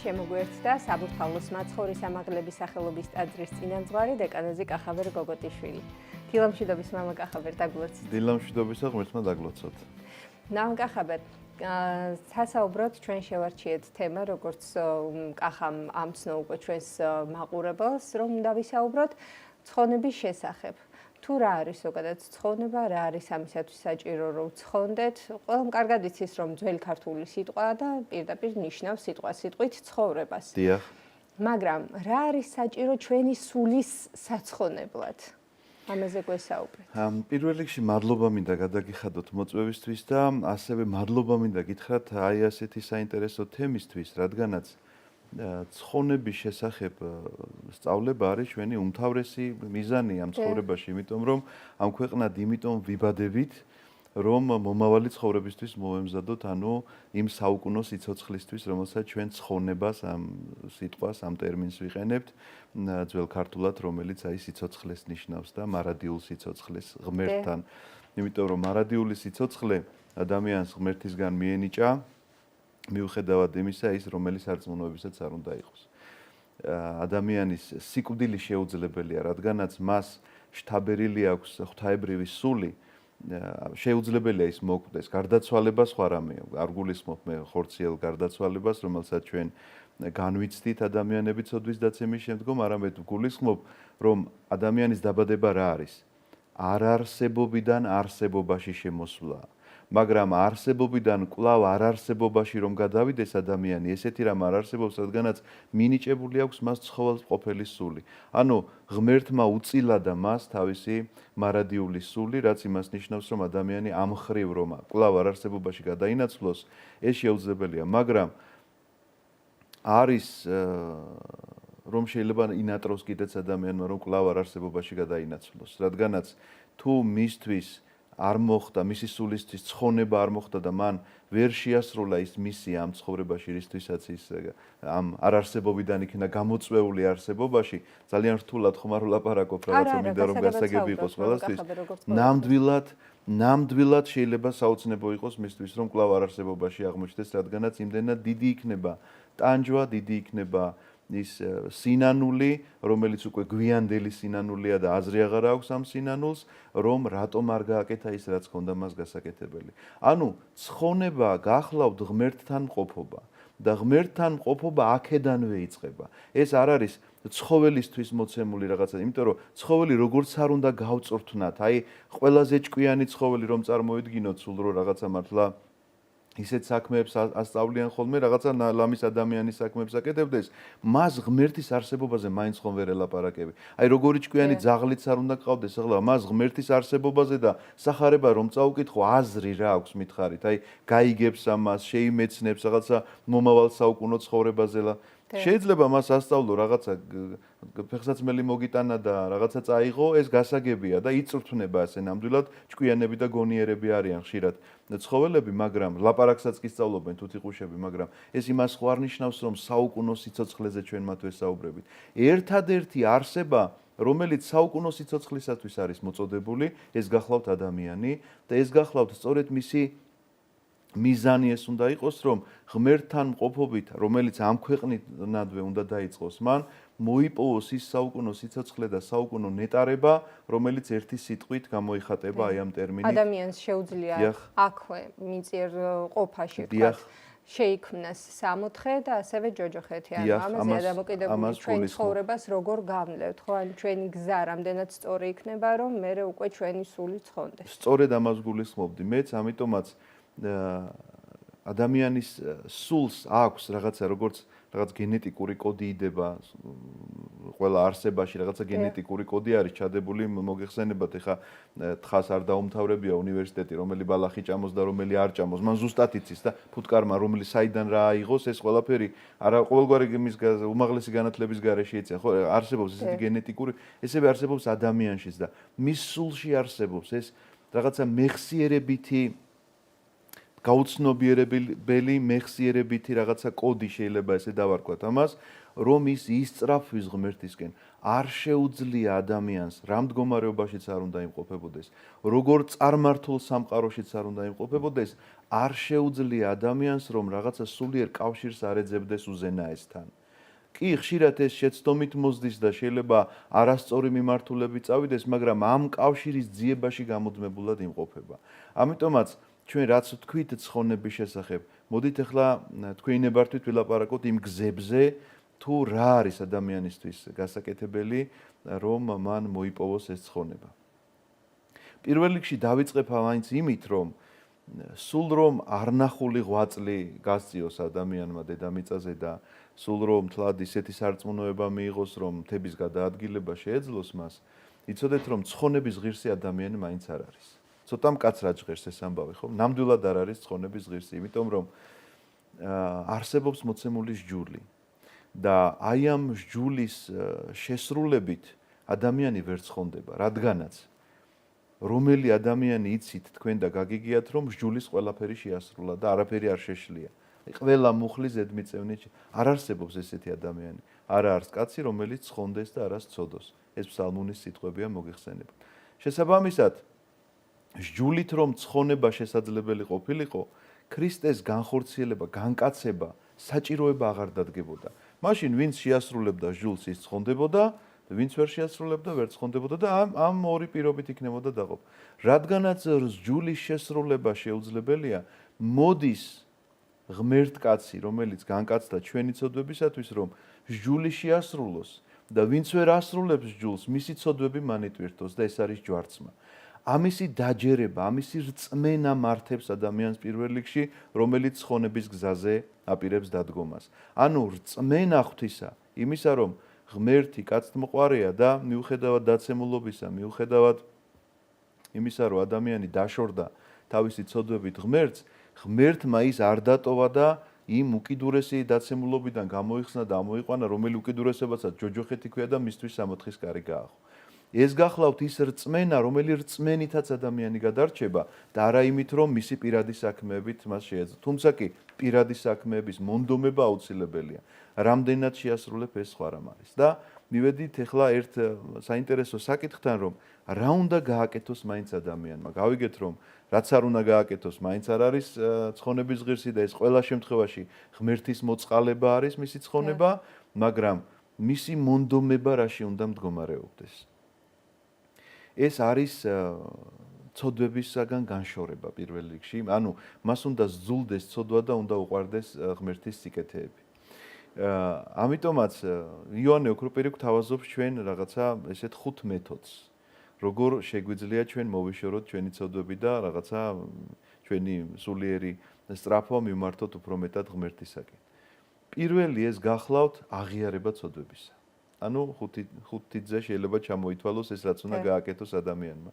შემოგვერთდა საბურთალოს მაცხოვრის ამაღლების სახელობის ტაძრის წინამძღვარი დეკანოზი კახაბერ გოგოტიშვილი. დილამშვიდობის მამა კახაბერ, დაგლოცოთ. დილამშვიდობისა ღმერთმა დაგლოცოთ. ნამა კახაბერ, სასაუბროთ ჩვენ შევარჩიეთ თემა, როგორც კახამ ამცნო უკვე ჩვენს მაყურებელს, რომ დავისაუბროთ ცხონების შესახებ. თუ რა არის ზოგადად ცხონება, რა არის ამისათვის საჭირო რომ ცხონდეთ? ყველამ კარგად იცის რომ ძველი ქართული სიტყვა და პირდაპირ ნიშნავს სიტყვით ცხოვრებას. დიახ. მაგრამ რა არის საჭირო ჩვენი სულის საცხონებლად? ამაზე გვესაუბრეთ. პირველ რიგში მადლობა მინდა გადაგიხადოთ მოწვევისთვის და ასევე მადლობა მინდა გითხრათ აი ასეთი საინტერესო თემისთვის, რადგანაც ცხონების შესახებ სწავლება არის ჩვენი უმთავრესი მიზანი ამ ცხოვრებაში, იმიტომ რომ ამ ქვეყნად იმიტომ ვიბადებით, რომ მომავალი ცხოვრებისთვის მოვემზადოთ, ანუ იმ საუკუნო სიცოცხლისთვის, რომელსაც ჩვენ ცხონებას ამ სიტყვას, ამ ტერმინს ვიყენებთ, ძველ ქართულად, რომელიც აი სიცოცხლეს ნიშნავს და მარადიულ სიცოცხლეს ღმერთთან. იმიტომ რომ მარადიული სიცოცხლე ადამიანს ღმერთისგან მიენიჭა მიუხედავად იმისა, ის რომელი სარწმუნოებისაც არ უნდა იყოს. ადამიანის სიკვდილი შეუძლებელია, რადგანაც მას შთაბერილი აქვს ღვთაებრივი სული, შეუძლებელია ის მოკვდეს. გარდაცვალება სხვა რამეა. არ გულისხმობ მე ხორციელ გარდაცვალებას, რომელსაც ჩვენ განვიცდით ადამიანები ცოდვის დაცემის შემდგომ, არამედ გულისხმობ, რომ ადამიანის დაბადება რა არის? არარსებობიდან არსებობაში შემოსვლა. მაგრამ არსებობიდან კვლავ არარსებობაში რომ გადავიდეს ადამიანი, ესეთი რამ არ არსებობს, რადგანაც მინიჭებული აქვს მას ცხოველს ყოფილი სული. ანუ ღმერთმა უწილა და მას თავისი მარადიული სული, რაც იმას ნიშნავს, რომ ადამიანი ამ ხრივ რომ კვლავ არარსებობაში გადაინაცვლოს, ეს შეუძლებელია, მაგრამ არის რომ შეიძლება ინატროს კიდეც ადამიანმა რომ კვლავ არარსებობაში გადაინაცვლოს, რადგანაც თუ მისთვის არ მოხდა მისი სულისთვის ცხონება არ მოხდა და მან ვერ შეასრულა ის მისია ამ ცხოვრებაში, რისთვისაც ის ამ არარსებობიდან იქნა გამოწვეული არსებობაში, ძალიან რთულად ხომ არ ვლაპარაკობ, რაღაცა მინდა რომ გასაგები იყოს ყველასთვის. ნამდვილად შეიძლება საოცნებო იყოს მისთვის რომ კვლავ არარსებობაში აღმოჩნდეს, რადგანაც იმდენად დიდი იქნება ტანჯვა, დიდი იქნება ის სინანული, რომელიც უკვე გვიანდელი სინანულია და აზრი აღარ აქვს ამ სინანულს, რომ რატომ არ გააკეთა ის, რაც ჰქონდა მას გასაკეთებელი. ანუ ცხონება გახლავთ ღმერთთან მყოფობა და ღმერთთან მყოფობა აქედანვე იწყება. ეს არ არის ცხოველისთვის მოცემული რაღაცა, იმიტომ რომ ცხოველი როგორც არ უნდა გავწორთნათ, აი ყველაზე ჭკვიანი ცხოველი რომ წარმოედგინოთ სულ რო რაღაცა მართლა ისეთ საქმეებს ასწავლიან ხოლმე, რაღაცა ლამის ადამიანის საქმეებს აკეთებდეს, მას ღმერთის არსებობაზე მაინც ხომ ვერ ელაპარაკები. აი როგორი ჭკვიანი ძაღლიც არ უნდა გყავდეს, ახლა მას ღმერთის არსებობაზე და სახარება რომ წაუკითხო, აზრი რა აქვს მითხარით, აი გაიგებს ამას, შეიმეცნებს რაღაცა მომავალ საუკუნო ცხოვრებაზე. შეიძლება მას ასწავლო რაღაცა ფეხსაცმელი მოგიტანა და რაღაცა წაიღო, ეს გასაგებია და იწვრთნება ასე ნამდვილად ჭკვიანები და გონიერები არიან ხშირად ცხოველები, მაგრამ ლაპარაკსაც კი სწავლობენ თუთიყუშები, მაგრამ ეს იმას ხო არ ნიშნავს, რომ საუკუნო სიცოცხლეზე ჩვენ მათ ვესაუბრებით. ერთადერთი არსება, რომელიც საუკუნო სიცოცხლისათვის არის მოწოდებული, ეს გახლავთ ადამიანი და ეს გახლავთ სწორედ მისი მიზანი ეს უნდა იყოს, რომ ღმერთთან მყოფობით, რომელიც ამ ქვეყნიდანვე უნდა დაიწყოს, მან მოიპოვოს ის საუკუნო სიცოცხლე და საუკუნო ნეტარება, რომელიც ერთი სიტყვით გამოიხატება აი ამ ტერმინით. ადამიანს შეუძლია აქვე მიწიერ ყოფაში ვთქვათ, შეიქმნას სამოთხე და ასევე ჯოჯოხეთი. ანუ ამაზე დამოკიდებული ჩვენი ცხოვრებას როგორ გამლევთ, ხო? ანუ ჩვენი გზა რამდენად სწორი იქნება, რომ მე უკვე ჩვენი სული ცხონდეს. სწორედ ამას გულისხმობდი მეც, ამიტომაც ადამიანის სულს აქვს რაღაცა როგორც რაღაც გენეტიკური კოდი იდება ყველა არსებაში, რაღაცა გენეტიკური კოდი არის ჩადებული, მოგეხსენებათ, ეხა თხას არ დაუმთავრებია უნივერსიტეტი, რომელი ბალახი ჭამოს და რომელი არ ჭამოს, მან ზუსტად იცის და ფუტკარმა რომელი საიდან რა აიღოს, ეს ყველაფერი არა ყოველგვარი იმის უმაღლესი განათლების გარეშე იციან, ხო, არსებობს ესეთი გენეტიკური, ესევე არსებობს ადამიანშიც და მის სულში არსებობს ეს რაღაცა მეხსიერებითი გაუცნობიერებელი მეხსიერებითი რაღაცა კოდი შეიძლება ესე დავარქვათ ამას, რომ ის ისწრაფვის ღმერთისკენ. არ შეუძლია ადამიანს რა მდგომარეობაშიც არ უნდა იმყოფებოდეს, როგორ წარმართულ სამყაროშიც არ უნდა იმყოფებოდეს, არ შეუძლია ადამიანს რომ რაღაცა სულიერ კავშირს არ ეძებდეს უზენაესთან. კი, ხშირად ეს შეცდომით მოსდის და შეიძლება არასწორი მიმართულებით წავიდეს, მაგრამ ამ კავშირის ძიებაში გამუდმებულად იმყოფება. ამიტომაც ჩვენ რაც ვთქვით ცხონების შესახებ, მოდით ახლა თქვენი ნებართვით ვილაპარაკოთ იმ გზებზე, თუ რა არის ადამიანისთვის გასაკეთებელი, რომ მან მოიპოვოს ეს ცხონება. პირველ რიგში დავიწყებ მაინც იმით, რომ სულ რომ არნახული ღვაწლი გასწიოს ადამიანმა დედამიწაზე და სულ რომ თლად ისეთი სარწმუნოება მიიღოს, რომ მთების გადაადგილება შეეძლოს მას, იცოდეთ რომ ცხონების ღირსი ადამიანი მაინც არ არის. ცოტა მკაცრად ჟღერს ეს ამბავი, ხო? ნამდვილად არ არის ცხონების ღირსი, იმიტომ რომ არსებობს მოცემული სჯული. და აი ამ სჯულის შესრულებით ადამიანი ვერ ცხონდება, რადგანაც რომელი ადამიანი იცით თქვენ და გაგიგიათ რომ სჯულის ყველაფერი შეასრულა და არაფერი არ შეშლია. ყველა მუხლი ზედმიწევნით არ არსებობს ესეთი ადამიანი. არა არის კაცი, რომელიც ცხონდეს და არას ცოდოს. ეს ფსალმუნის სიტყვებია მოგიხსენებათ. შესაბამისად, სჯულით რომ ცხონება შესაძლებელი ყოფილიყო, ქრისტეს განხორციელება, განკაცება, საჭიროება აღარ დადგებოდა. მაშინ ვინც შეასრულებდა სჯულს ის ცხონდებოდა, ვინც ვერ შეასრულებდა ვერ ცხონდებოდა და ამ ორი პირობით იქნებოდა დაყოფა. რადგანაც სჯულის შესრულება შეუძლებელია, მოდის ღმერთკაცი, რომელიც განკაცდა ჩვენი ცოდვებისათვის, რომ სჯული შეასრულოს და ვინც ვერ ასრულებს სჯულს, მისი ცოდვები მან იტვირთოს და ეს არის ჯვარცმა. ამისი დაჯერება, ამისი რწმენა მართებს ადამიანს პირველ რიგში, რომელიც ცხონების გზაზე აპირებს დადგომას. ანუ რწმენა ღვთისა, იმისა, რომ ღმერთი კაცთმოყვარეა და მიუხედავად დაცემულობისა, მიუხედავად იმისა, რომ ადამიანი დაშორდა თავისი ცოდვებით ღმერთს, ღმერთმა ის არ დატოვა და იმ უკიდურესი დაცემულობიდან გამოიხსნა და ამოიყვანა, რომელი უკიდურესებაცაც ჯოჯოხეთი ქვია და მისთვის 60-ის კარი გაახო. ეს გახლავთ ის რწმენა, რომელი რწმენითაც ადამიანი გადარჩება და არა იმით, რომ მისი პირადი საქმეებით მას შეეძლო. თუმცა კი პირადი საქმეების მონდომება აუცილებელია. რამდენად შეასრულებ ეს სხვა რამ არის. და მივედით ახლა ერთ საინტერესო საკითხთან, რომ რა უნდა გააკეთოს მაინც ადამიანმა. გავიგეთ, რომ რაც არ უნდა გააკეთოს, მაინც არ არის ცხონების ღირსი და ეს ყველა შემთხვევაში ღმერთის მოწყალება არის მისი ცხონება, მაგრამ მისი მონდომება რაში უნდა მდგომარეობდეს. ეს არის ცოდვებისაგან განშორება პირველ რიგში, ანუ მას უნდა ზძულდეს ცოდვა და უნდა უყვარდეს ღმერთის სიკეთეები. ამიტომაც იოანე ოქროპირი გვთავაზობს ჩვენ რაღაცა ესეთ 5 მეთოდს, როგორ შეგვიძლია ჩვენ მოვიშოროთ ჩვენი ცოდვები და რაღაცა ჩვენი სულიერი სწრაფვა მივმართოთ უფრო მეტად ღმერთისაკენ. პირველი ეს გახლავთ აღიარება ცოდვებისა. ანუ 5-ზე შეიძლება ჩამოითვალოს ეს რაც უნდა გააკეთოს ადამიანმა.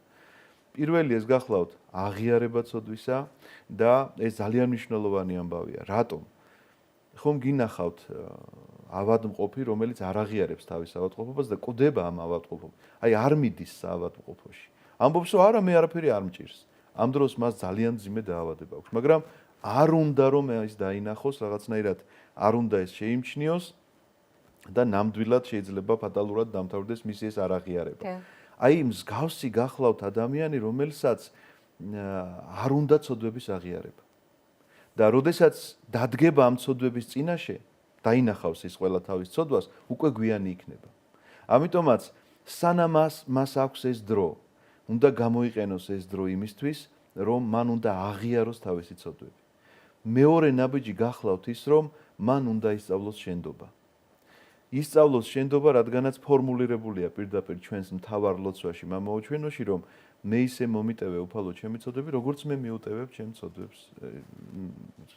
პირველი ეს გახლავთ აღიარება ცოდვისა და ეს ძალიან მნიშვნელოვანი ამბავია. რატომ? ხომ გინახავთ ავადმყოფი, რომელიც არ აღიარებს თავის ავადმყოფობას და კვდება ამ ავადმყოფობას. აი არ მიდის საავადმყოფოში. ამბობს, რომ არა, მე არაფერი არ მჭირს. ამ დროს მას ძალიან ძიმე დაავადება აქვს, მაგრამ არ უნდა რომ ის დაინახოს რაღაცნაირად, არ უნდა ეს შეიმჩნიოს და ნამდვილად შეიძლება ფატალურად დამთავრდეს მისი ეს არაღიარება. აი მსგავსი გახლავთ ადამიანი, რომელსაც არ უნდა ცოდვების აღიარება. და როდესაც დადგება ამ ცოდვების წინაშე, დაინახავს ის ყველა თავის ცოდვას, უკვე გვიანი იქნება. ამიტომაც სანამ მას აქვს ეს დრო, უნდა გამოიყენოს ეს დრო იმისთვის, რომ მან უნდა აღიაროს თავისი ცოდვები. მეორე ნაბიჯი გახლავთ ის, რომ მან უნდა ისწავლოს შენდობა. ისწავლოს შენდობა, რადგანაც ფორმულირებულია პირდაპირ ჩვენს მთავარ ლოცვაში, მამაოჩვენოში, რომ მე ისე მომიტევე უფალო ჩემი ცოდვები, როგორც მე მიუტევებ ჩემ ცოდვებს,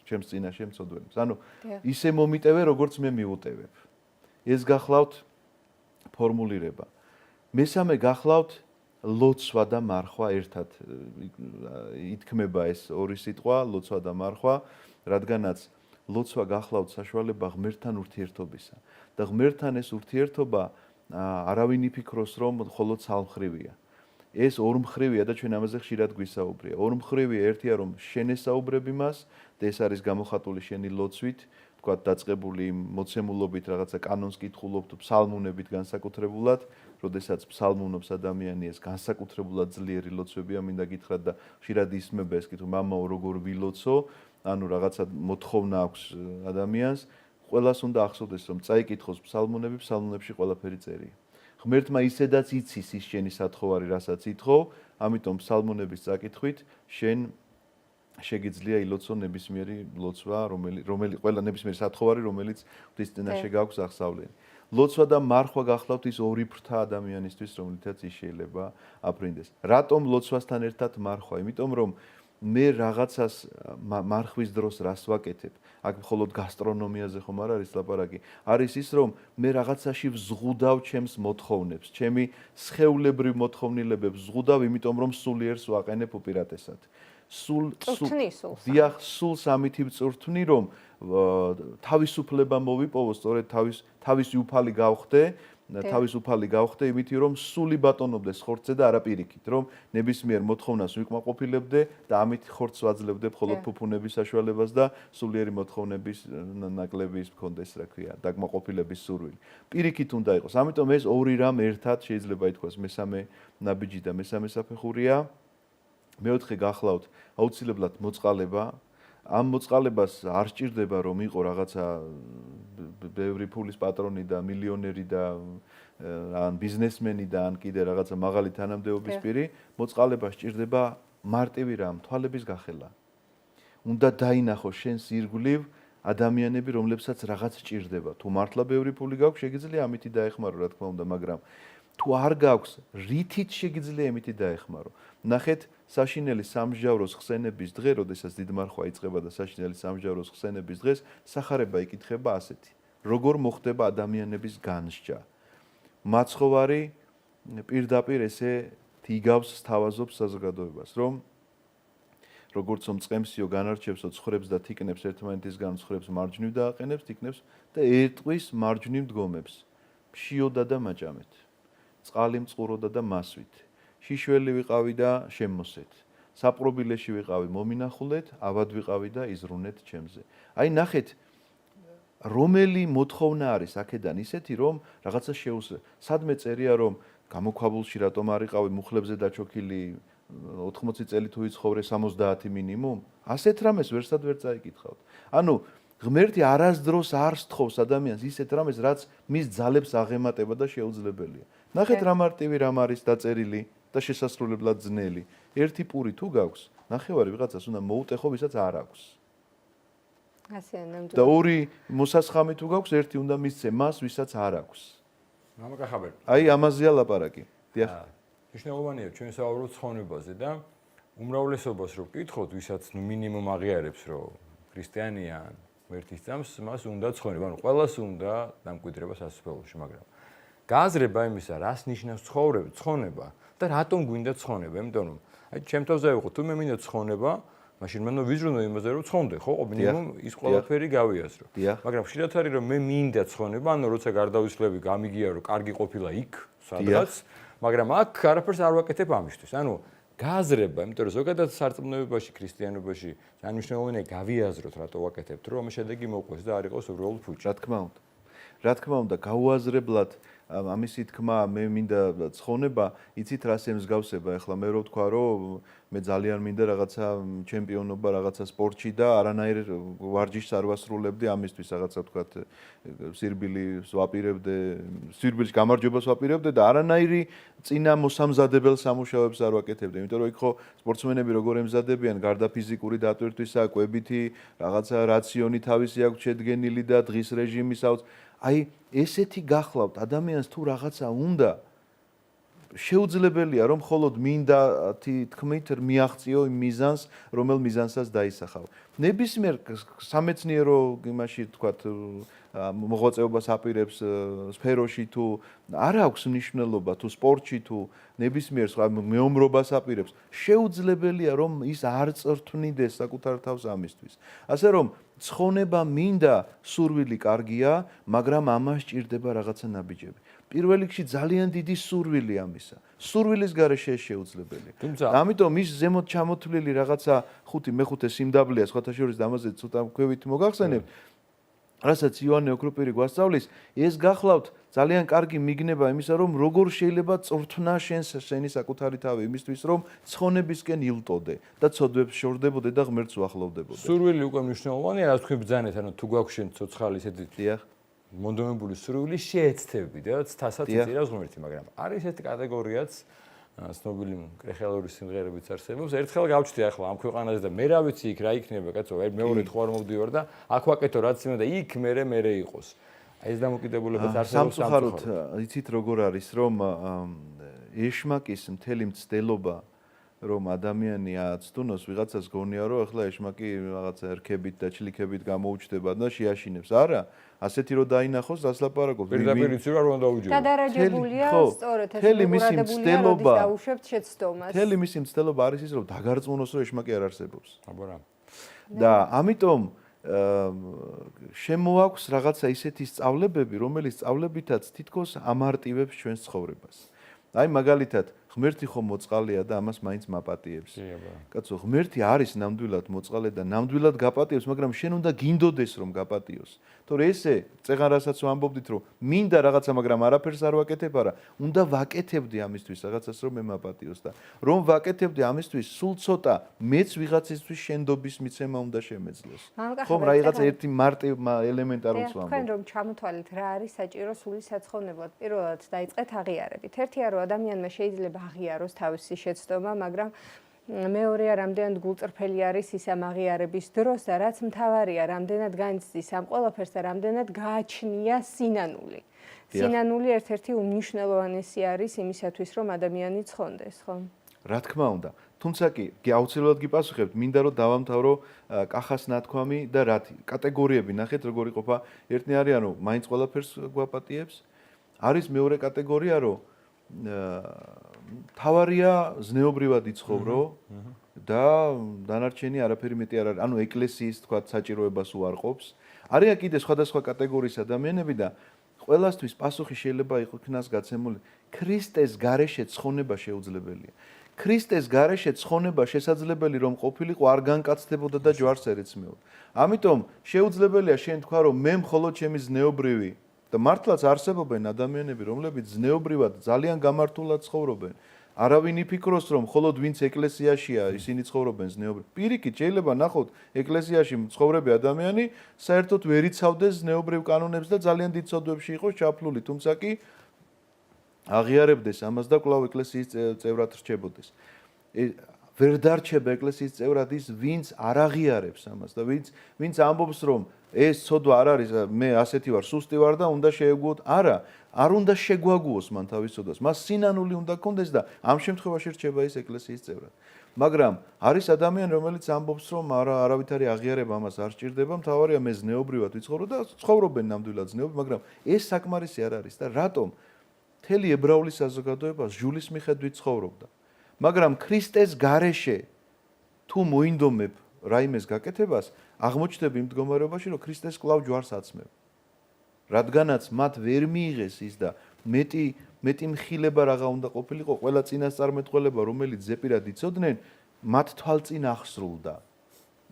ჩემს წინაშე ცოდვებს. ანუ ისე მომიტევე, როგორც მე მიუტევებ. ეს გახლავთ ფორმულირება. მესამე გახლავთ ლოცვა და მარხვა ერთად. ითქმება ეს ორი სიტყვა, ლოცვა და მარხვა, რადგანაც ლოცვა გახლავთ საშუალება ღმერთთან ურთიერთობისა. და ღმერთთან ეს ურთიერთობა არავინ იფიქროს, რომ მხოლოდ ცალმხრივია. ეს ორმხრივია და ჩვენ ამაზე ხშირად გვისაუბრია. ორმხრივი ერთია რომ შენ ესაუბრები მას და ეს არის გამოხატული შენი ლოცვით, თქვა დაწყებული მოცემულობით რაღაცა კანონს კითხულობ თუ ფსალმუნებით განსაკუთრებულად, როდესაც ფსალმუნობს ადამიანი ეს განსაკუთრებულად ძლიერი ლოცვებია, მინდა გითხრათ და ხშირად ისმება ეს კითხვა, მამაო როგორ ვილოცო, ანუ რაღაცა მოთხოვნა აქვს ადამიანს, ყველას უნდა ახსოვდეს რომ წაიკითხოს ფსალმუნები, ფსალმუნებში ყველაფერი წერია. ღმერთმა ისედაც იცის ის შენი სათხოვარი, რასაც ითხოვ, ამიტომ ფსალმუნების წაკითხვით შენ შეგიძლია ილოცო ნებისმიერი ლოცვა, რომელიც ყველა ნებისმიერი სათხოვარი, რომელიც ღვთის წინაშე გაქვს აღსავლენი. ლოცვა და მარხვა გახლავთ ის ორი ფრთა ადამიანისთვის, რომლითაც ის შეიძლება აფრინდეს. რატომ ლოცვასთან ერთად მარხვა? იმიტომ რომ მე რაღაცას მარხვის დროს რას ვაკეთებ? აქ მხოლოდ გასტრონომიაზე ხომ არ არის ლაპარაკი. არის ის რომ მე რაღაცაში ვზღუდავ ჩემს მოთხოვნებს, ჩემი სხეულებრივ მოთხოვნილებებს ვზღუდავ, იმიტომ რომ სულიერს ვაყენებ უპირატესად. დიახ, სულს ამით ვწვრთნი, რომ თავისუფლება მოვიპოვო, სწორედ თავისი უფალი გავხდე, იმითი რომ სული ბატონობდეს ხორცზე და არა პირიქით, რომ ნებისმიერ მოთხოვნას ვიკმაყოფილებდე და ამით ხორცს ვაძლევდე მხოლოდ ფუფუნების საშუალებას და სულიერი მოთხოვნების ნაკლების მქონდეს, რა ქვია, დაკმაყოფილების სურვილი. პირიქით უნდა იყოს. ამიტომ ეს ორი რამ ერთად შეიძლება ითქვას, მესამე ნაბიჯი და მესამე საფეხურია. მეოთხე გახლავთ აუცილებლად მოწყალება. ამ მოწყალებას არ სჭირდება რომ იყო რაღაცა ბევრი ფულის პატრონი და მილიონერი და ან ბიზნესმენი და ან კიდე რაღაცა მაღალი თანამდებობის პირი, მოწყალება სჭირდება მარტივი რამ, თვალების გახელა. უნდა დაინახოს შენს ირგვლივ ადამიანები, რომლებსაც რაღაც სჭირდება. თუ მართლა ბევრი ფული გაქვს, შეგიძლია ამითი დაეხმარო, რა თქმა უნდა, მაგრამ თუ არ გაქვს, რითიც შეგიძლია ამითი დაეხმარო. ნახეთ, საშინელი სამსჯავროს ხსენების დღე, როდესაც დიდმარხვა იწყება და საშინელი სამსჯავროს ხსენების დღეს, სახარება იკითხება ასეთი: როგორ მოხდება ადამიანების განსჯა? მაცხოვარი პირდაპირ ესე იგავს სთავაზობს საზოგადოებას, რომ როგორც მწყემსიო განარჩევსო ცხვრებს და თიკნებს ერთმანეთისგან ცხვრებს მარჯვნივ დააყენებს, თიკნებს და ერტყვის მარჯვნივ დგომებს. შიოდა და მაჭამეთ. წყალი მწყუროდა და მასვით. შიშველი ვიყავი და შემოსეთ. საპყრობილეში ვიყავი მომინახულეთ, ავად ვიყავი და იზრუნეთ ჩემზე. აი ნახეთ, რომელი მოთხოვნა არის აქედან ისეთი, რომ რაღაცა შეუსწრებ. სადმე წერია, რომ გამოქვაბულში რატომ არ იყავი მუხლებზე დაჩოქილი 80 წელი თუ იცხოვრე 70 მინიმუმ? ასეთ რამეს ვერსად ვერ წაიკითხავთ. ანუ ღმერთი არასდროს არ სთხოვს ადამიანს ისეთ რამეს, რაც მის ძალებს აღემატება და შეუძლებელია. ნახეთ რა მარტივი რამ არის დაწერილი და შესასრულებლად ძნელი. ერთი პური თუ გაქვს, ნახევარი ვიღაცას უნდა მოუტეხო, ვისაც არ აქვს. და ორი მოსასხამი თუ გაქვს, ერთი უნდა მისცე მას, ვისაც არ აქვს. მამაკახაბერ. აი ამაზეა ლაპარაკი. დიახ. მნიშვნელოვანია ჩვენ საუბრობთ ცხონებაზე და უმრავლესობას რო ვკითხოთ, ვისაც მინიმუმ აღიარებს, რომ ქრისტიანია ან ღმერთის წამს, მას უნდა ცხონება. ანუ ყველას უნდა დამკვიდრება სასწაულში, მაგრამ გააზრება იმისა, რას ნიშნავს ცხონება და რატომ გვინდა ცხონება, იმიტომ რომ აი ჩემ თავზე ვიყო, თუ მე მინდა ცხონება, მაშინ მანო ვიზრუნო იმაზე, რომ ცხონდე, ხო? მინიმუმ ის ყველაფერი გავიაზრო. მაგრამ ხშირად არის რომ მე მინდა ცხონება, ანუ როცა გარდავისვლები გამიგია, რომ კარგი ყოფილა იქ, სადღაც, მაგრამ აქ არაფერს არ ვაკეთებ ამისთვის. ანუ გააზრება, იმიტომ რომ ზოგადად სარწმუნოებაში, ქრისტიანობაში ძალიან მნიშვნელოვანია გავიაზროთ, რატო ვაკეთებთ, რომ ამის შედეგი მოყვეს და არ იყოს უბრალოდ ფუჭი. რა თქმა უნდა, გაუაზრებლად ამისი თქმა მე მინდა ცხონება, იცით რას ემსგავსება? ახლა მე რო ვთქვა, რომ მე ძალიან მინდა რაღაცა ჩემპიონობა რაღაცა სპორტში და არანაირ ვარჯიშს არ ვასრულებდი ამისთვის რაღაცა ვთქვათ სირბილის ვაპირებდე, სირბილში გამარჯვებას ვაპირებდე და არანაირი წინა მოსამზადებელ სამუშაოებს არ ვაკეთებდი, იმიტომ რომ იქ ხო სპორტსმენები როგორ ემზადებიან, გარდა ფიზიკური დატვირთვისა, კვებითი რაღაცა რაციონი თავისი აქვს შედგენილი და დღის რეჟიმის აქვს. აი ესეთი გახლავთ ადამიანს თუ რაღაცა უნდა შეუძლებელია რომ მხოლოდ მინდა თქმით მიაღწიო იმ მიზანს, რომელ მიზანსაც დაისახავ. ნებისმიერ სამეცნიერო იმაში თქვათ მოღვაწეობას აპირებს სფეროში თუ არ აქვს მნიშვნელობა თუ სპორტში თუ ნებისმიერ სხვა მეომრობას აპირებს, შეუძლებელია რომ ის არ წრთვნიდეს საკუთარ თავს ამისთვის. ასე რომ ცხონება მინდა, სურვილი კარგია, მაგრამ ამას ჭირდება რაღაცა ნაბიჯები. პირველ რიგში ძალიან დიდი სურვილი ამისა. სურვილის გარეშე შეუძლებელია. ამიტომ ის ზემოთ ჩამოთვლილი რაღაცა 5-მეხუთე სიმდაბლეა, სხვათა შორის ამაზე ცოტა ქვევით მოგახსენებთ. რასაც იოანე ოქროპირი გვასწავლის, ეს გახლავთ ძალიან კარგი მიგნება იმისა, რომ როგორ შეიძლება წვრთნა შენი საკუთარი თავი იმისთვის, რომ ცხონებისკენ ილტოდე და ცოდვებს შორდებოდე და ღმერთს უახლოვდებოდე. სურვილი უკვე მნიშვნელოვანია, რაც თქვენ ბრძანეთ, ანუ თუ გვაქვს შენ ცოცხალი ესეთი დიახ. მონდომებული სურვილი შეეცდები და თასაც იწირავს ღმერთი, მაგრამ არის ესეთი კატეგორიაც ცნობილი კრეხელური სიმღერებიც არსებობს. ერთხელ გავჩნდი ახლა ამ ქვეყანაზე და მე რა ვიცი იქ რა იქნება, კაცო, მეორედ ხო არ მოვდივარ და აქ ვაკეთო რაც იმენა და იქ მე იყოს. აი ეს დამოკიდებულებაც არსებობს სამწუხაროდ, იცით როგორ არის, რომ ეშმაკის მთელი მცდელობა რომ ადამიანი აცდუნოს ვიღაცას გონია რომ ახლა ეშმაკი რაღაცა ერქებით და ჩლიქებით გამოუჩდება და შეაშინებს. არა, ასეთი რომ დაინახოს, რას ლაპარაკობ? პირდაპირ იცი რა უნდა დაუჯერო. გადარაჯებულია სწორედ ეს მიღურადებულია, როდის დაუშვებთ შეცდომას. მთელი მისი მცდელობა არის ის რომ დაგარწმუნოს რომ ეშმაკი არ არსებობს. აბარა. და ამიტომ შემოაქვს რაღაცა ისეთი სწავლებები, რომელიც სწავლებითაც თითქოს ამარტივებს ჩვენს ცხოვრებას. აი მაგალითად, ღმერთი ხომ მოწყალეა და ამას მაინც მაპატიებს. კაცო, ღმერთი არის ნამდვილად მოწყალე და ნამდვილად გაპატიებს, მაგრამ შენ უნდა გინდოდეს რომ გაპატიოს. თორე ესე წეღან რასაც ვამბობდით რომ მინდა რაღაცა, მაგრამ არაფერს არ ვაკეთებ, არა, უნდა ვაკეთებდი ამისთვის რაღაცას რომ მე მაპატიოს და რომ ვაკეთებდი ამისთვის სულ ცოტა მეც ვიღაცისთვის შენდობის მიცემა უნდა შემეძლოს. ხომ რაღაცა ერთი მარტივ ელემენტარულს ვამბობ. თქვენ რომ ჩამოთვალეთ რა არის საჭირო სული საცხოვნებლად, პირველად დაიწყეთ აღიარებით. ერთია რომ ადამიანმა შეიძლება აღიაროს თავისი შეცდომა, მაგრამ მეორეა რამდენად გულწრფელი არის ის ამ აღიარების დროს და რაც მთავარია, რამდენად განიცდის ამ ყველაფერს და რამდენად გააჩნია სინანული. სინანული ერთ-ერთი უმნიშვნელოვანესი არის იმისათვის, რომ ადამიანი ცხონდეს, ხო? რა თქმა უნდა. თუმცა კი აუცილებლად გიპასუხებთ, მინდა რომ დავამთავრო კახას ნათქვამი და რათი კატეგორიები ნახეთ როგორ იყოფა. ერთნი არის ანუ მაინც ყველაფერს გვაპატიებს. არის მეორე კატეგორია, რომ თავარია ზნეობრივად იცხოვრო და დანარჩენი არაფერი მეტი არ არის. ანუ ეკლესიის თქვა საჭიროებას უარყოფს. არიან კიდე სხვადასხვა კატეგორიის ადამიანები და ყველასთვის პასუხი შეიძლება იქნას გაცემული. ქრისტეს გარეშე ცხონება შეუძლებელია. ქრისტეს გარეშე ცხონება შესაძლებელი რომ ყოფილიყო არ განკაცდებოდა და ჯვარს ერეცმეოდა. ამიტომ შეუძლებელია შენ თქვა რომ მე მხოლოდ ჩემი ზნეობრივი და მართლაც არსებობენ ადამიანები, რომლებიც ზნეობრივად ძალიან გამართულად ცხოვრობენ. არავინ იფიქროს, რომ მხოლოდ ვინც ეკლესიაშია, ისინი ცხოვრობენ ზნეობრივად. პირიქით, შეიძლება ნახოთ ეკლესიაში მცხოვრები ადამიანი, საერთოდ ვერ იცავდეს ზნეობრივ კანონებს და ძალიან დიდ ცოდვებში იყოს ჩაფლული, თუმცა კი აღიარებდეს ამას და კვლავ ეკლესიის წევრად რჩებოდეს. ვერ დარჩება ეკლესიის წევრად ის, ვინც არ აღიარებს ამას და ვინც ამბობს, რომ ეს ცოდვა არ არის, მე ასეთი ვარ, სუსტი ვარ და უნდა შეეგუოთ. არა, არ უნდა შეგვაგუოს მან თავის ცოდვას. მას სინანული უნდა კონდეს და ამ შემთხვევაში რჩება ის ეკლესიის წევრად. მაგრამ არის ადამიანი, რომელიც ამბობს, რომ არავითარი აღიარება ამას არ სჭირდება, მთავარია მე ზნეობრივად ვიცხოვრო და ცხოვრობენ ნამდვილად ზნეობრივად, მაგრამ ეს საკმარისი არ არის და რატომ? მთელი ებრაული საზოგადოება ჟულის მიხედვით ცხოვრობდა. მაგრამ ქრისტეს გარეშე თუ მოინდომებ რაიმეს გაკეთებას, აღმოჩნდები იმ მდგომარეობაში, რომ ქრისტეს კვლავ ჯვარს აცმევ. რადგანაც მათ ვერ მიიღეს ის და მეტი მხილება რაღა უნდა ყოფილიყო, ყველა წინასწარმეტყველება, რომელიც ზეპირად იცოდნენ, მათ თვალწინ აღსრულდა.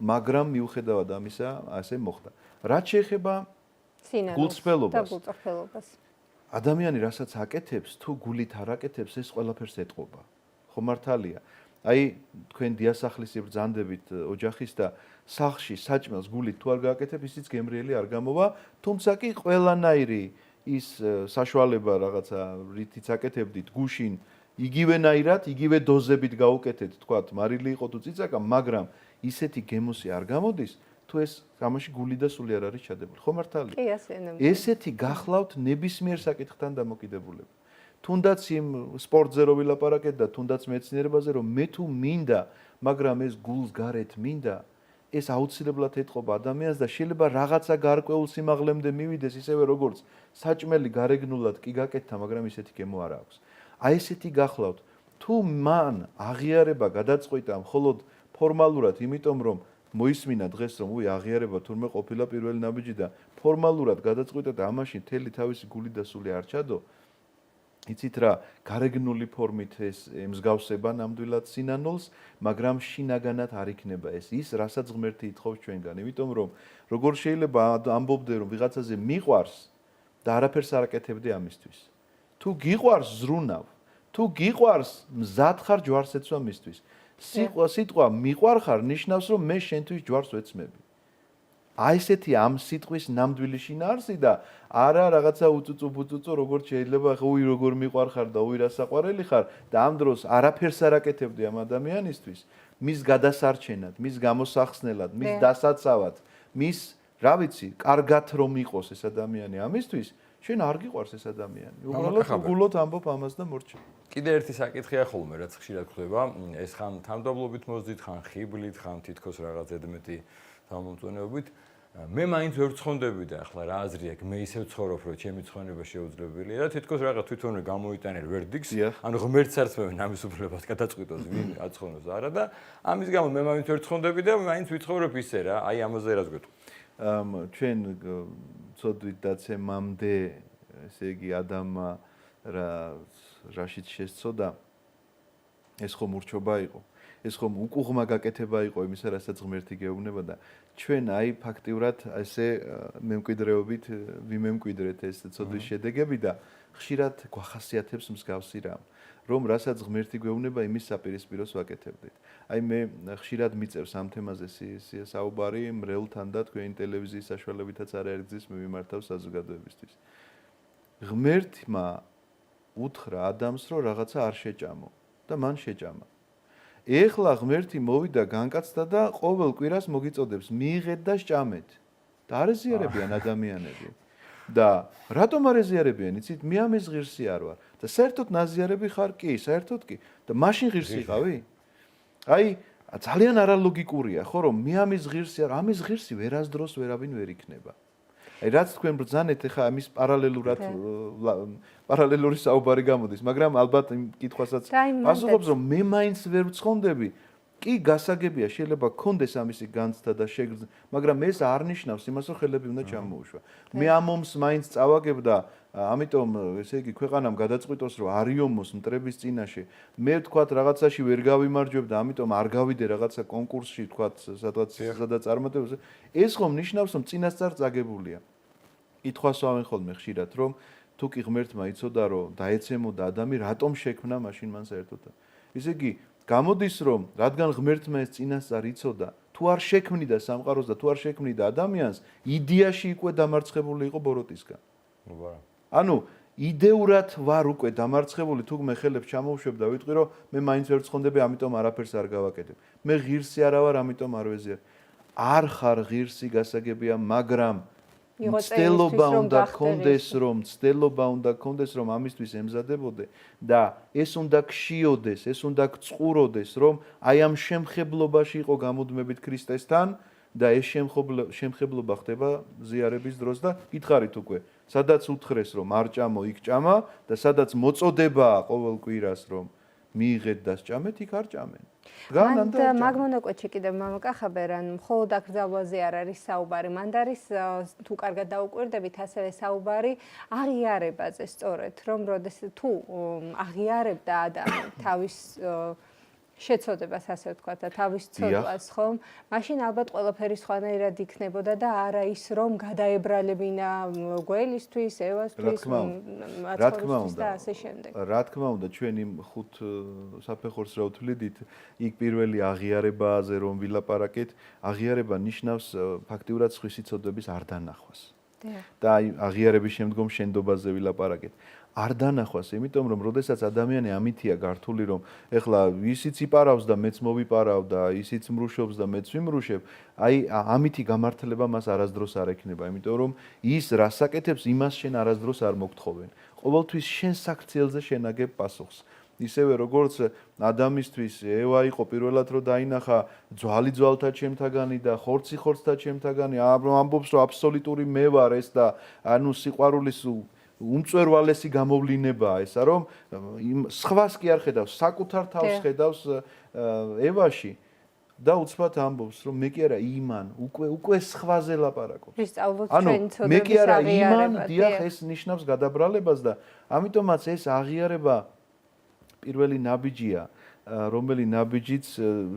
მაგრამ მიუხედავად ამისა, ასე მოხდა. რაც შეეხება გულწრფელობას. ადამიანი რასაც აკეთებს, თუ გულით არ აკეთებს, ეს ყველაფერს ეტყობა. ხო მართალია. აი თქვენ დიასახლის იბრძანდებით ოჯახის და სახლში საჭმელს გულით თუ არ გააკეთებ, ისიც გემრიელი არ გამოვა, თუმცა კი ყველანაირი ის საშუალება რაღაცა რითიც აკეთებდით გუშინ იგივენაირად, იგივე დოზებით გაუკეთეთ, თქვათ, მარილი იყო თუ წიწაკა, მაგრამ ისეთი გემოსი არ გამოდის, თუ ეს ამაში გული და სული არ არის ჩადებული. ხო მართალია? კი, ასე. ესეთი გახლავთ ნებისმიერ საკითხთან დამოკიდებულება. თუნდაც იმ სპორტზე რო ვილაპარაკეთ და თუნდაც მეცნიერებაზე, რომ მე თუ მინდა, მაგრამ ეს გულს გარეთ მინდა, ეს აუცილებლად ეტყობა ადამიანს და შეიძლება რაღაცა გარკვეულ სიმაღლემდე მივიდეს, ისევე როგორც საჭმელი გარეგნულად კი გაკეთდა, მაგრამ ისეთი გემო არ აქვს. აი ესეთი გახლავთ. თუ მან აღიარება გადაწყვიტა მხოლოდ ფორმალურად, იმიტომ რომ მოისმინა დღეს რომ აღიარება თურმე ყოფილა პირველი ნაბიჯი და ფორმალურად გადაწყვიტა და ამაში მთელი თავისი გული და სული არ ჩადო. იცით რა, გარეგნული ფორმით ეს ემსგავსება ნამდვილად სინანულს, მაგრამ შინაგანად არ იქნება ეს ის, რასაც ღმერთი ითხოვს ჩვენგან. იმიტომ რომ როგორ შეიძლება ამბობდე რომ ვიღაცაზე მიყვარს და არაფერს არ აკეთებდი ამისთვის. თუ გიყვარს ზრუნავ, თუ გიყვარს მზად ხარ ჯვარს ეცვა მისთვის. სიტყვა მიყვარხარ ნიშნავს რომ მე შენთვის ჯვარს ვეცმები. აი ესეთი ამ სიტყვის ნამდვილი შინაარსი და არა რაღაცა უწუწუ როგორც შეიძლება ხო როგორ მიყვარხარ და რა საყვარელი ხარ და ამ დროს არაფერს არ აკეთებდი ამ ადამიანისთვის მის გადასარჩენად, მის გამოსახსნელად, მის დასაცავად, მის რა ვიცი, კარგად რომ იყოს ეს ადამიანი ამისთვის შენ არ გიყვარს ეს ადამიანი. უბრალოდ გულოთ ამბობ ამას და მორჩა. კიდე ერთი საკითხია ხოლმე, რაც ხშირად ხდება, ეს ხან თანდაბლობით მოძდით, ხან ხიბლით, ხან თითქოს რაღაც ედმეტი თავმომწონებით. მე მაინც ვერ ვცხონდები და ახლა რა აზრი აქვს, მე ისევ ცხოვრობ, რომ ჩემი ცხოვრება შეუძლებელია და თითქოს რაღაც თვითონვე გამოიტანე ვერდიქტს, ანუ ღმერთს არც მე ამის უფლებას გადაწყვიტოს, ვინ აცხონოს არა და ამის გამო მე მაინც ვერ ვცხონდები და მაინც ვიცხოვრებ ისე რა, აი ამაზე რას გვეტყვი. ჩვენ ცოდვით დაცემამდე, ესე იგი ადამმა რაშიც შესწოდა, ეს ხომ ურჩობა იყო. ეს ხომ უკუღმა გაკეთება იყო იმისა, რასაც ღმერთი გეუბნება და ჩვენ აი ფაქტიურად ესე მემკვიდრეობით ვიმემკვიდრეთ ეს ცოდვის შედეგები და ხშირად გვახასიათებს მსგავსი რამ, რომ რასაც ღმერთი გვეუბნება იმის საპირისპიროს ვაკეთებდით. აი მე ხშირად მიწევს ამ თემაზე საუბარი მრევლთან და თქვენი ტელევიზიის საშუალებითაც არაერთგზის მიმართავ საზოგადოებისთვის. ღმერთმა უთხრა ადამიანს, რომ რაღაცა არ შეჭამო და მან შეჭამა. ეხლა ღმერთი მოვიდა განკაცდა და ყოველ კვირას მოგიწოდებს მიიღეთ და სჭამეთ. და არ ეზიარებიან ადამიანები. და რატომ არ ეზიარებიან? იცით, მე ამის ღირსი არ ვარ. და საერთოდ ნაზიარები ხარ კი, საერთოდ კი. და მაშინ ღირსი ხავი? აი, ძალიან არალოგიკურია, ხო, რომ მე ამის ღირსი არ, ამის ღირსი ვერასდროს ვერავინ ვერ იქნება. აი, რაც თქვენ ბრძანეთ, ეხა ამის პარალელური საუბარი გამოდის, მაგრამ ალბათ იმ კითხვასაც პასუხობს, რომ მე მაინც ვერ ვცხონდები. კი, გასაგებია, შეიძლება გქონდეს ამისი განცდა და შეგრძნა, მაგრამ ეს არ ნიშნავს იმას, რომ ხელები უნდა ჩამოუშვა. მე ამ ომს მაინც წავაგებ და ამიტომ, ესე იგი, ქვეყანამ გადაწყვიტოს, რომ არ იომოს მტრების წინაშე. მე ვთქვათ, რაღაცაში ვერ გავიმარჯვებ და ამიტომ არ გავიდე რაღაცა კონკურსში, ვთქვათ, სადაც წარმატებულს. ეს ხომ ნიშნავს, რომ წინასწარ წაგებულია. კითხვას ვამენ ხოლმე ხშირად, რომ თუ კი ღმერთმა იცოდა, რომ დაეცემოდა ადამი, რატომ შექმნა მაშინ მან საერთოდ? ისე იგი გამოდის, რომ რადგან ღმერთმა ეს წინასწარ იცოდა, თუ არ შექმნიდა სამყაროს და თუ არ შექმნიდა ადამიანს, იდეაში უკვე დამარცხებული იყო ბოროტისგან. ანუ იდეურად ვარ უკვე დამარცხებული, თუ მე ხელებს ჩამოვშვებ და ვიტყვი, რომ მე მაინც ვერ ვცხონდები, ამიტომ არაფერს არ გავაკეთებ. მე ღირსი არა ვარ, ამიტომ არ ვეზიარ. არ ხარ ღირსი, გასაგებია, მაგრამ ცდელობა უნდა გქონდეს, რომ ამისთვის ემზადებოდე და ეს უნდა გშიოდეს, ეს უნდა გწყუროდეს, რომ აი ამ შემხებლობაში იყო გამუდმებით ქრისტესთან და ეს შემხებლობა ხდება ზიარების დროს და გითხარით უკვე, სადაც უთხრეს, რომ არ ჭამო, იქ ჭამა და სადაც მოწოდებაა ყოველ კვირას, რომ მიიღეთ და სჭამეთ, იქ არ ჭამენ. მაგ მონაკვეთში კიდევ მამაკახაბერან მხოლოდ აკრძალვაზე არ არის საუბარი. მანდ არის თუ კარგად დაუკვირდებით, ასევე საუბარი აღიარებაზე სწორედ, რომ როდესაც თუ აღიარებდა ადამი თავის შეცოდებას, ასე ვთქვათ, და თავის ცოდვას, ხომ? მაშინ ალბათ ყველაფერი სხვანაირად იქნებოდა და არა ის, რომ გადაებრალებინა გველისთვის, ევასთვის, მაცხოვრისთვის და ასე შემდეგ. რა თქმა უნდა, ჩვენ იმ ხუთ საფეხურს რა ვთვლიდით, იქ პირველი აღიარებაზე რომ ვილაპარაკეთ, აღიარება ნიშნავს ფაქტიურად სხვისი ცოდვების არ დანახვას. და აი აღიარების შემდგომ შენდობაზე ვილაპარაკეთ. არ დანახვას, იმიტომ რომ როდესაც ადამიანი ამითია გართული, რომ ეხლა ისიც იპარავს და მეც მოვიპარავ და ისიც მრუშობს და მეც ვიმრუშებ, აი ამითი გამართლება მას არასდროს არ ექნება, იმიტომ რომ ის რას აკეთებს, იმას შენ არასდროს არ მოგთხოვენ. ყოველთვის შენ საქციელზე შენაგებ პასუხს. ისევე როგორც ადამიანისთვის ევა იყო პირველად რომ დაინახა ძვალი ძვალთა ჩემთაგანი და ხორცი ხორცთა ჩემთაგანი, ამბობს რომ აბსოლუტური მე ვარ ეს და ანუ სიყვარულის უმწვერვალესი გამოვლინებაა ესა, რომ სხვას კი არ ხედავს, საკუთარ თავს ხედავს ევაში. და უცბად ამბობს, რომ მე კი არა იმან, უკვე სხვაზე ლაპარაკობს. ვისწავლოთ ანუ ჩვენი მე ცოდნების კი არა იმან, აღიარება. დიახ, ეს ნიშნავს გადაბრალებას და ამიტომაც ეს აღიარება პირველი ნაბიჯია, რომელი ნაბიჯიც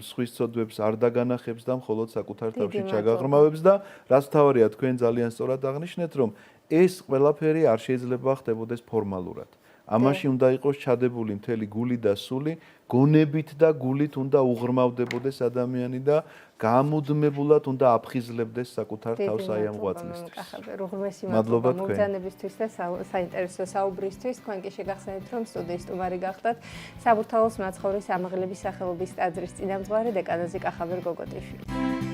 სხვის ცოდვებს არ დაგანახებს და მხოლოდ საკუთარ თავში ჩაგაღრმავებს და რაც თავარია თქვენ ძალიან სწორად აღნიშნეთ, რომ ეს ყველაფერი არ შეიძლება ხდებოდეს ფორმალურად. ამაში უნდა იყოს ჩადებული მთელი გული და სული, გონებით და გულით უნდა უღრმავდებოდეს ადამიანი და გამუდმებულად უნდა აფხიზლებდეს საკუთარ თავს აი ამ ღვაწლისთვის. უღრმესი მადლობა მოგზაურობისთვის და საინტერესო საუბრისთვის. თქვენ კი შეგახსენებთ, რომ სტუდიის სტუმარი გახდათ საბურთალოს მაცხოვრის ამაღლების სახელობის ტაძრის წინამძღვარი დეკანოზი კახაბერ გოგოტიშვილი.